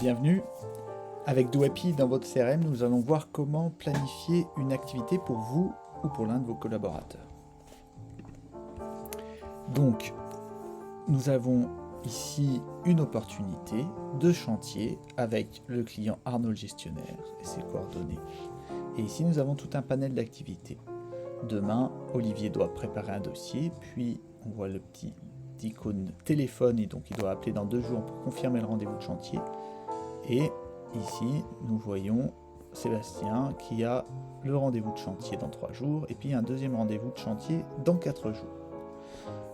Bienvenue. Avec DoHappy dans votre CRM, nous allons voir comment planifier une activité pour vous ou pour l'un de vos collaborateurs. Donc, nous avons ici une opportunité de chantier avec le client Arnaud le gestionnaire et ses coordonnées. Et ici, nous avons tout un panel d'activités. Demain, Olivier doit préparer un dossier, puis on voit le petit icône téléphone et donc il doit appeler dans 2 jours pour confirmer le rendez-vous de chantier. Et ici, nous voyons Sébastien qui a le rendez-vous de chantier dans 3 jours et puis un deuxième rendez-vous de chantier dans 4 jours.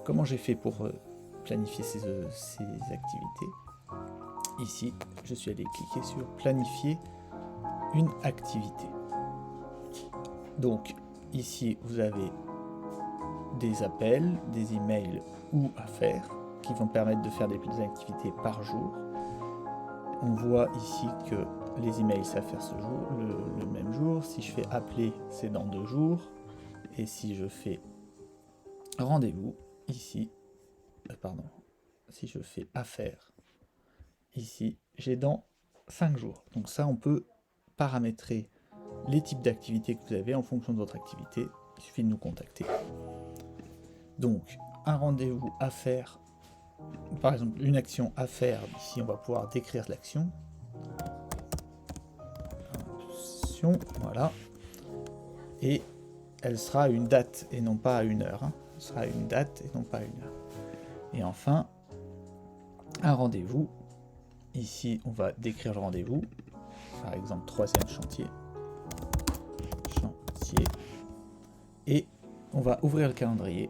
Comment j'ai fait pour planifier ces activités? Ici, je suis allé cliquer sur planifier une activité. Donc, ici, vous avez des appels, des emails ou affaires qui vont permettre de faire des activités par jour. On voit ici que les emails, ça va faire ce jour, le même jour. Si je fais appeler, c'est dans 2 jours. Et si je fais rendez-vous, ici, si je fais affaire, ici, j'ai dans 5 jours. Donc ça, on peut paramétrer les types d'activités que vous avez en fonction de votre activité. Il suffit de nous contacter. Donc, un rendez-vous à faire, par exemple, une action à faire, ici, on va pouvoir décrire l'action. Voilà. Et elle sera à une date et non pas à une heure. Ce sera à une date et non pas à une heure. Et enfin, un rendez-vous. Ici, on va décrire le rendez-vous. Par exemple, 3e chantier. Et on va ouvrir le calendrier.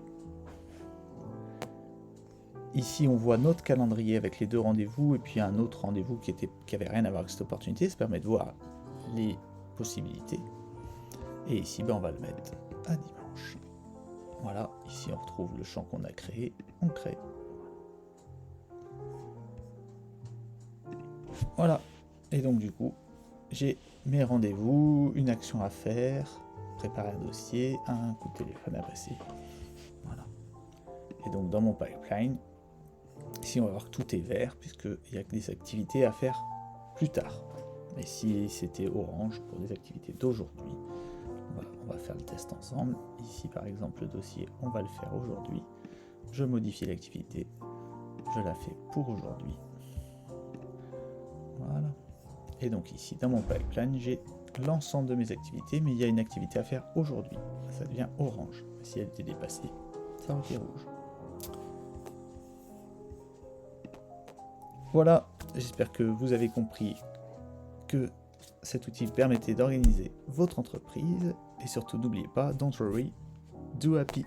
Ici, on voit notre calendrier avec les 2 rendez-vous et puis un autre rendez-vous qui avait rien à voir avec cette opportunité. Ça permet de voir les possibilités. Et ici, on va le mettre à dimanche. Voilà, ici on retrouve le champ qu'on a créé. On crée. Voilà. Et donc du coup, j'ai mes rendez-vous, une action à faire, préparer un dossier, un coup de téléphone à passer. Voilà. Et donc dans mon pipeline, ici on va voir que tout est vert puisqu'il n'y a que des activités à faire plus tard. Et si c'était orange pour des activités d'aujourd'hui, on va faire le test ensemble. Ici par exemple le dossier, on va le faire aujourd'hui. Je modifie l'activité, je la fais pour aujourd'hui. Voilà. Et donc ici dans mon pipeline, j'ai l'ensemble de mes activités, mais il y a une activité à faire aujourd'hui. Ça devient orange. Si elle était dépassée, ça aurait été rouge. Voilà, j'espère que vous avez compris que cet outil permettait d'organiser votre entreprise. Et surtout, n'oubliez pas, don't worry, do happy.